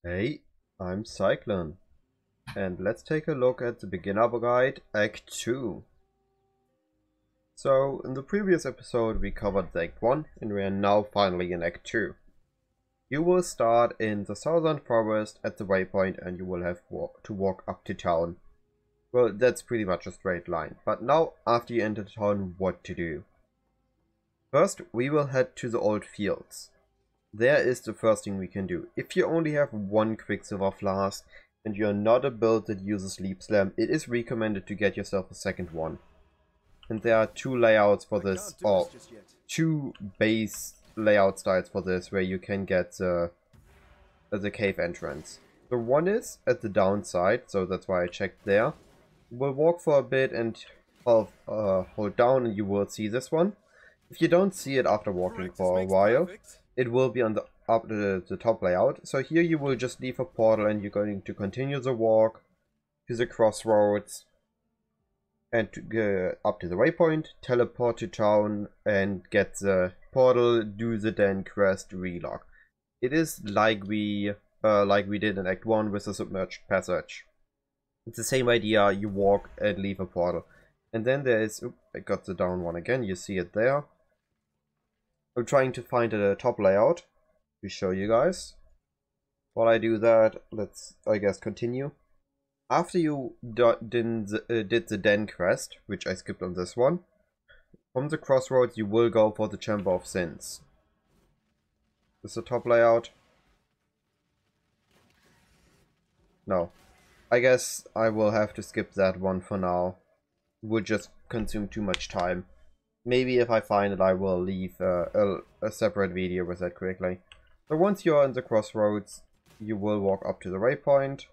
Hey, I'm Cyclon, and let's take a look at the beginner guide, Act 2. So, in the previous episode we covered the Act 1, and we are now finally in Act 2. You will start in the southern forest at the waypoint and you will have to walk up to town. Well, that's pretty much a straight line, but now after you enter the town, what to do? First, we will head to the old fields. There is the first thing we can do. If you only have one Quicksilver Flask and you're not a build that uses Leap Slam, it is recommended to get yourself a second one. And there are two layouts for this, or two base layout styles for this, where you can get the cave entrance. The one is at the downside, so that's why I checked there. We'll walk for a bit and hold down and you will see this one. If you don't see it after walking for a while, it will be on the top layout. So here you will just leave a portal and you're going to continue the walk to the crossroads and to go up to the waypoint, teleport to town and get the portal, do the Den quest, relog. It is like we did in Act 1 with the submerged passage. It's the same idea, you walk and leave a portal. And then there is, oops, I got the down one again, you see it there. I'm trying to find a top layout to show you guys. While I do that, let's, I guess, continue. After you did the Den quest, which I skipped on this one, from the crossroads you will go for the Chamber of Sins. This is the top layout. No. I guess I will have to skip that one for now. It would just consume too much time. Maybe if I find it I will leave a separate video with that quickly. So once you're in the crossroads, you will walk up to the waypoint.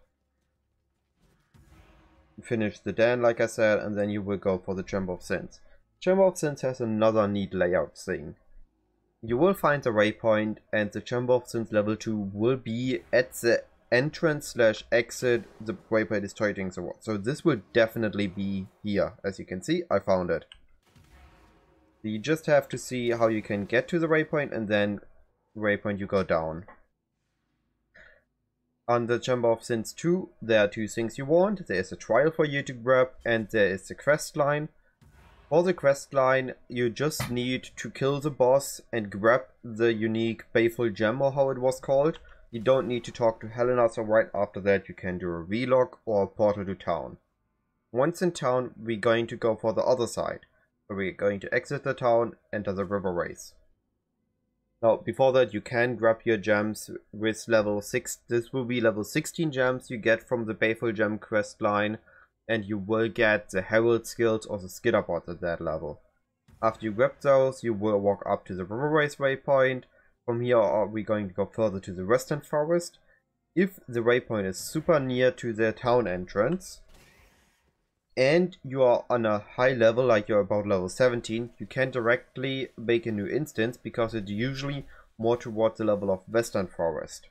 Finish the Den like I said, and then you will go for the Chamber of Sins. Chamber of Sins has another neat layout thing. You will find the waypoint and the Chamber of Sins level 2 will be at the entrance/exit the waypoint is targeting the wall. So this will definitely be here. As you can see, I found it. You just have to see how you can get to the waypoint and then waypoint you go down. On the Chamber of Sins 2, there are two things you want. There is a trial for you to grab and there is the quest line. For the quest line, you just need to kill the boss and grab the unique Baleful Gem or how it was called. You don't need to talk to Helena, so right after that you can do a relog or a portal to town. Once in town, we're going to go for the other side. We're going to exit the town, enter the river race. Now, before that, you can grab your gems with level 6. This will be level 16 gems you get from the Baleful Gem quest line, and you will get the Herald skills or the Skitterbot at that level. After you grab those, you will walk up to the river race waypoint. From here, we're going to go further to the western forest. If the waypoint is super near to the town entrance, and you are on a high level, like you're about level 17, you can directly make a new instance because it's usually more towards the level of Western Forest.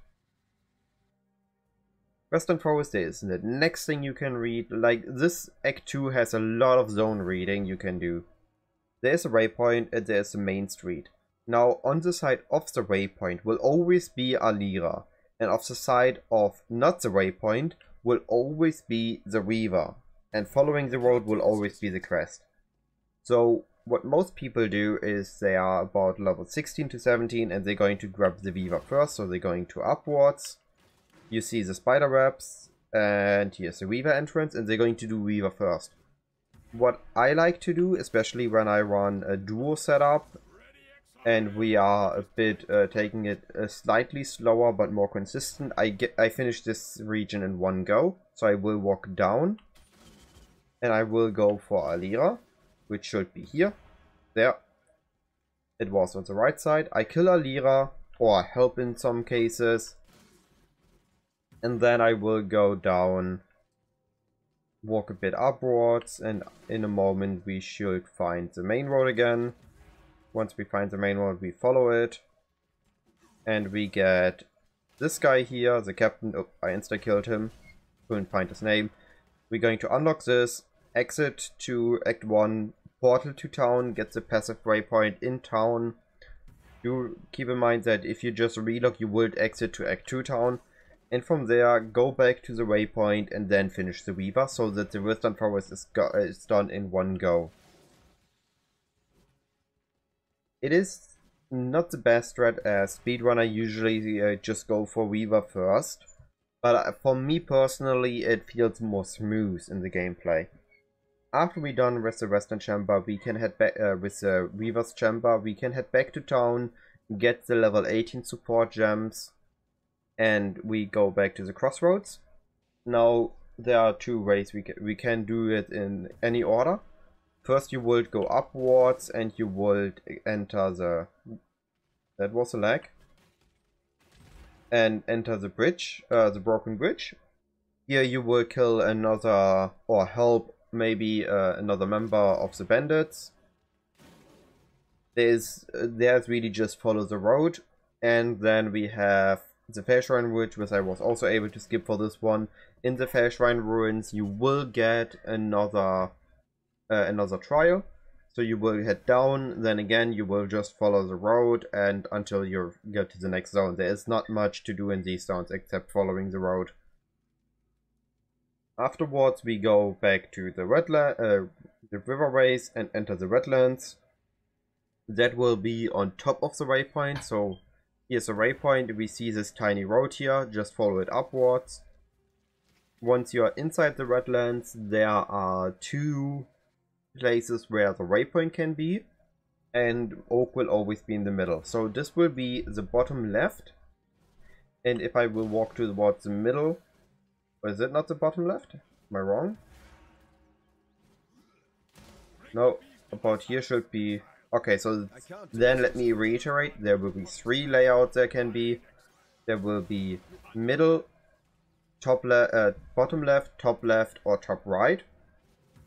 Western Forest is the next thing you can read. Like this Act 2 has a lot of zone reading you can do. There's a waypoint and there's a main street. Now on the side of the waypoint will always be Alira, and off the side of not the waypoint will always be the Weaver. And following the road will always be the quest. So what most people do is they are about level 16 to 17 and they're going to grab the Weaver first. So they're going to upwards. You see the spider webs and here's the Weaver entrance and they're going to do Weaver first. What I like to do, especially when I run a duo setup and we are a bit taking it slightly slower but more consistent, I finish this region in one go. So I will walk down. And I will go for Alira, which should be here. There. It was on the right side. I kill Alira, or help in some cases. And then I will go down, walk a bit upwards, and in a moment we should find the main road again. Once we find the main road, we follow it. And we get this guy here, the captain. Oh, I insta-killed him. Couldn't find his name. We're going to unlock this. Exit to Act 1, portal to town, get the passive waypoint in town. Do keep in mind that if you just relog, you would exit to Act 2 town. And from there, go back to the waypoint and then finish the Weaver, so that the Western Forest is done in one go. It is not the best strat, as speedrunner usually just go for Weaver first. But for me personally, it feels more smooth in the gameplay. After we're done with the Western Chamber, we can head back with the Weaver's Chamber. We can head back to town, get the level 18 support gems, and we go back to the crossroads. Now there are two ways we can do it in any order. First, you would go upwards and you would enter the... That was a lag. And enter the bridge, the broken bridge. Here you will kill another, or help maybe another member of the bandits. There's really just follow the road. And then we have the Fair Shrine Ridge, which I was also able to skip for this one. In the Fair Shrine Ruins you will get another trial. So you will head down, then again you will just follow the road and until you get to the next zone. There is not much to do in these zones except following the road. Afterwards we go back to the riverways and enter the wetlands. That will be on top of the waypoint. So here's a waypoint, we see this tiny road here, just follow it upwards. Once you are inside the wetlands, there are two places where the waypoint can be, and oak will always be in the middle. So this will be the bottom left, and if I will walk towards the middle, is it not the bottom left? Am I wrong? No, about here should be... Okay, so then let me reiterate, there will be three layouts there can be. There will be middle, bottom left, top left, or top right.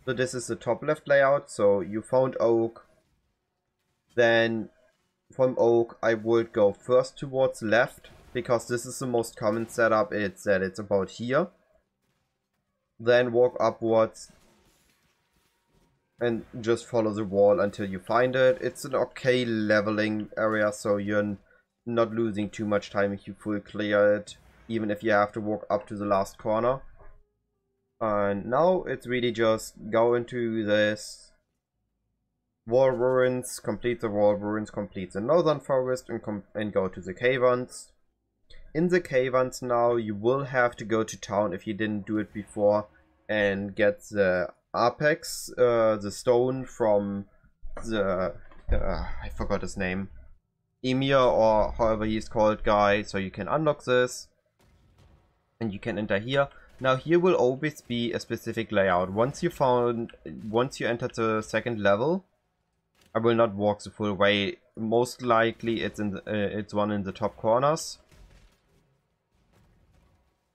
So this is the top left layout, so you found oak. Then from oak I would go first towards left, because this is the most common setup, it's that it's about here. Then walk upwards and just follow the wall until you find it. It's an okay leveling area, so you're not losing too much time if you full clear it, even if you have to walk up to the last corner. And now it's really just go into this wall ruins, complete the wall ruins, complete the northern forest, and go to the caverns. In the caverns now you will have to go to town if you didn't do it before and get the apex, the stone from the I forgot his name, Emir or however he's called guy. So you can unlock this and you can enter here. Now here will always be a specific layout. Once you enter the second level, I will not walk the full way. Most likely it's in it's one in the top corners.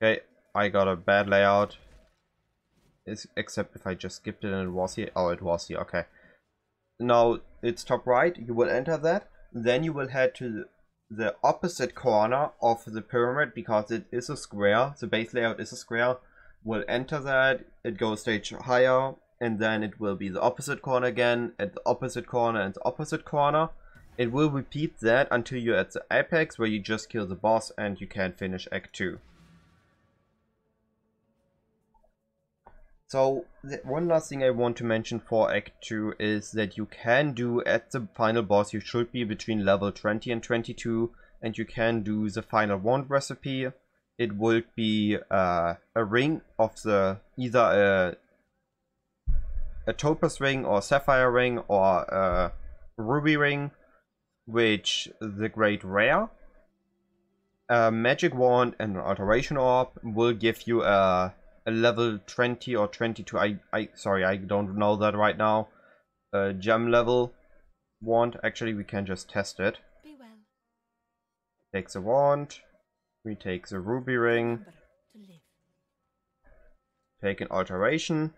Okay, I got a bad layout. Except if I just skipped it and it was here. Oh, it was here. Okay. Now it's top right. You will enter that. Then you will head to the opposite corner of the pyramid, because it is a square. The base layout is a square. We'll enter that, it goes stage higher, and then it will be the opposite corner again, at the opposite corner and the opposite corner. It will repeat that until you're at the apex, where you just kill the boss and you can finish Act 2. So one last thing I want to mention for Act 2 is that you can do at the final boss, you should be between level 20 and 22, and you can do the final wand recipe. It will be a ring of the either a topaz ring or sapphire ring or a ruby ring, which the great rare. A magic wand and an alteration orb will give you a level 20 or 22, sorry, I don't know that right now, gem level wand. Actually, we can just test it. Be well. Take the wand, we take the ruby ring, take an alteration,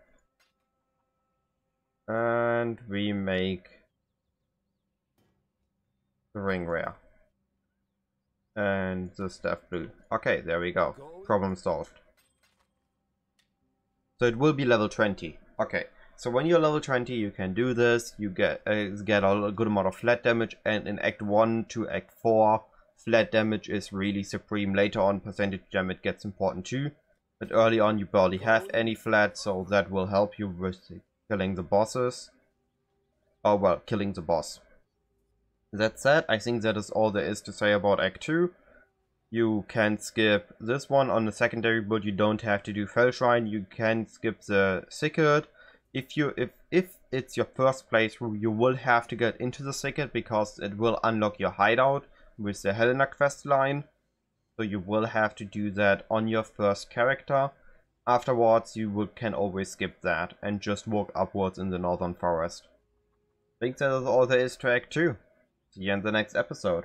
and we make the ring rare and the staff blue. Okay, there we go, problem solved. So it will be level 20. Okay, so when you're level 20, you can do this. You get a good amount of flat damage, and in Act 1 to Act 4, flat damage is really supreme. Later on, percentage damage gets important too. But early on, you barely have any flat, so that will help you with killing the bosses. Oh well, killing the boss. That said, I think that is all there is to say about Act 2. You can skip this one on the secondary build. You don't have to do Fell Shrine. You can skip the Thicket. If it's your first playthrough, you will have to get into the Thicket because it will unlock your hideout with the Helena quest line. So you will have to do that on your first character. Afterwards, you can always skip that and just walk upwards in the Northern Forest. I think that is all there is to Act 2. See you in the next episode.